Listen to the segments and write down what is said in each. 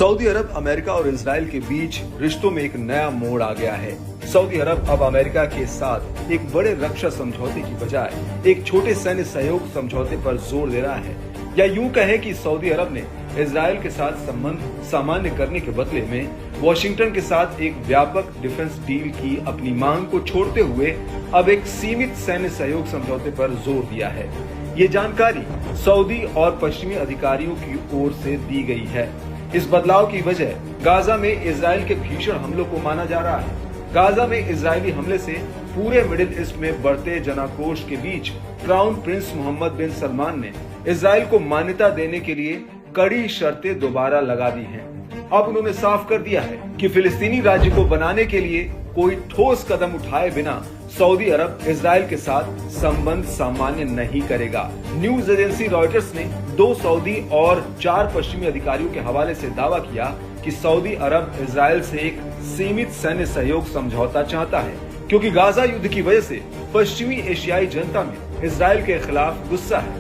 Saudi अरब, America और Israel के बीच रिश्तों में एक नया मोड़ आ गया है। सऊदी अरब अब अमेरिका के साथ एक बड़े रक्षा समझौते की बजाय एक छोटे सैन्य सहयोग समझौते पर जोर दे रहा है। या यूं कहें कि सऊदी अरब ने इजराइल के साथ संबंध सामान्य करने के बदले में वॉशिंगटन के साथ एक व्यापक डिफेंस डील की अपनी मांग को छोड़ते हुए अब एक सीमित सैन्य सहयोग समझौते पर जोर दिया है। ये जानकारी सऊदी और पश्चिमी अधिकारियों की ओर से दी गई है। इस बदलाव की वजह गाजा में इजराइल के भीषण हमलों को माना जा रहा है। गाजा में इजरायली हमले से पूरे मिडिल ईस्ट में बढ़ते जनाक्रोश के बीच क्राउन प्रिंस मोहम्मद बिन सलमान ने इजराइल को मान्यता देने के लिए कड़ी शर्तें दोबारा लगा दी हैं। अब उन्होंने साफ कर दिया है कि फिलिस्तीनी राज्य को बनाने के लिए कोई ठोस कदम उठाए बिना सऊदी अरब इजराइल के साथ संबंध सामान्य नहीं करेगा। न्यूज एजेंसी रॉयटर्स ने 2 सऊदी और 4 पश्चिमी अधिकारियों के हवाले से दावा किया कि सऊदी अरब इजराइल से एक सीमित सैन्य सहयोग समझौता चाहता है, क्योंकि गाजा युद्ध की वजह से पश्चिमी एशियाई जनता में इजराइल के खिलाफ गुस्सा है।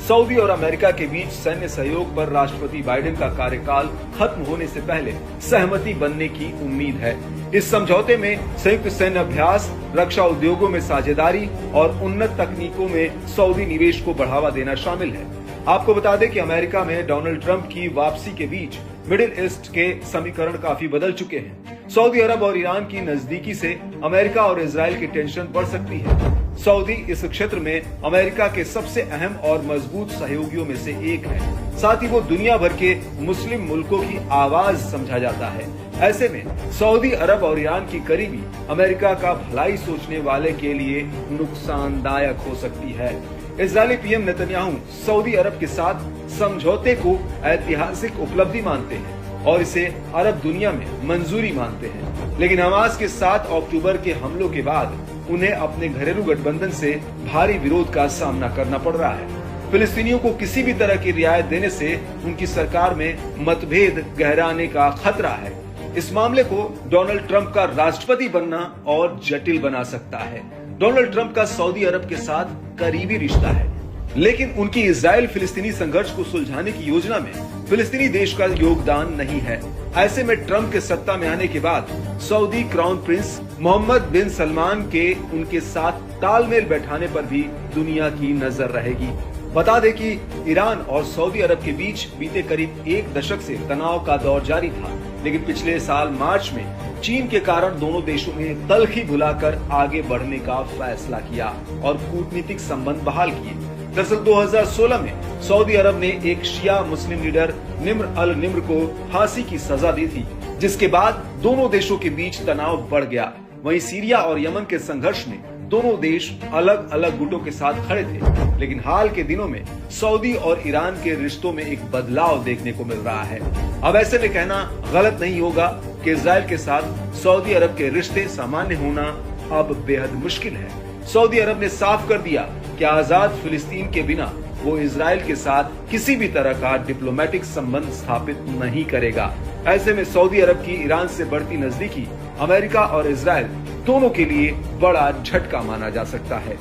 सऊदी और अमेरिका के बीच सैन्य सहयोग पर राष्ट्रपति बाइडेन का कार्यकाल खत्म होने से पहले सहमति बनने की उम्मीद है। इस समझौते में संयुक्त सैन्य अभ्यास, रक्षा उद्योगों में साझेदारी और उन्नत तकनीकों में सऊदी निवेश को बढ़ावा देना शामिल है। आपको बता दें कि अमेरिका में डोनाल्ड ट्रंप की वापसी के बीच मिडिल ईस्ट के समीकरण काफी बदल चुके हैं। सऊदी अरब और ईरान की नजदीकी से अमेरिका और इजराइल की टेंशन बढ़ सकती है। सऊदी इस क्षेत्र में अमेरिका के सबसे अहम और मजबूत सहयोगियों में से एक है। साथ ही वो दुनिया भर के मुस्लिम मुल्कों की आवाज समझा जाता है। ऐसे में सऊदी अरब और ईरान की करीबी अमेरिका का भलाई सोचने वाले के लिए नुकसानदायक हो सकती है। इजरायली पीएम नेतन्याहू सऊदी अरब के साथ समझौते को ऐतिहासिक उपलब्धि मानते हैं और इसे अरब दुनिया में मंजूरी मानते हैं, लेकिन हमास के 7 अक्टूबर के हमलों के बाद उन्हें अपने घरेलू गठबंधन से भारी विरोध का सामना करना पड़ रहा है। फिलिस्तीनियों को किसी भी तरह की रियायत देने से उनकी सरकार में मतभेद गहराने का खतरा है। इस मामले को डोनाल्ड ट्रंप का राष्ट्रपति बनना और जटिल बना सकता है। डोनाल्ड ट्रंप का सऊदी अरब के साथ करीबी रिश्ता है, लेकिन उनकी इजराइल फिलिस्तीनी संघर्ष को सुलझाने की योजना में फिलिस्तीनी देश का योगदान नहीं है। ऐसे में ट्रंप के सत्ता में आने के बाद सऊदी क्राउन प्रिंस मोहम्मद बिन सलमान के उनके साथ तालमेल बैठाने पर भी दुनिया की नजर रहेगी। बता दें कि ईरान और सऊदी अरब के बीच बीते करीब 1 दशक से तनाव का दौर जारी था, लेकिन पिछले साल मार्च में चीन के कारण दोनों देशों ने तल्खी भुलाकर आगे बढ़ने का फैसला किया और कूटनीतिक संबंध बहाल किए। दरअसल 2016 में सऊदी अरब ने एक शिया मुस्लिम लीडर निम्र अल निम्र को फांसी की सजा दी थी, जिसके बाद दोनों देशों के बीच तनाव बढ़ गया। वहीं सीरिया और यमन के संघर्ष में दोनों देश अलग अलग गुटों के साथ खड़े थे, लेकिन हाल के दिनों में सऊदी और ईरान के रिश्तों में एक बदलाव देखने को मिल रहा है। अब ऐसे में कहना गलत नहीं होगा कि इजराइल के साथ सऊदी अरब के रिश्ते सामान्य होना अब बेहद मुश्किल है। सऊदी अरब ने साफ कर दिया कि आजाद फिलिस्तीन के बिना वो इजराइल के साथ किसी भी तरह का डिप्लोमेटिक संबंध स्थापित नहीं करेगा। ऐसे में सऊदी अरब की ईरान से बढ़ती नजदीकी अमेरिका और इजराइल दोनों के लिए बड़ा झटका माना जा सकता है।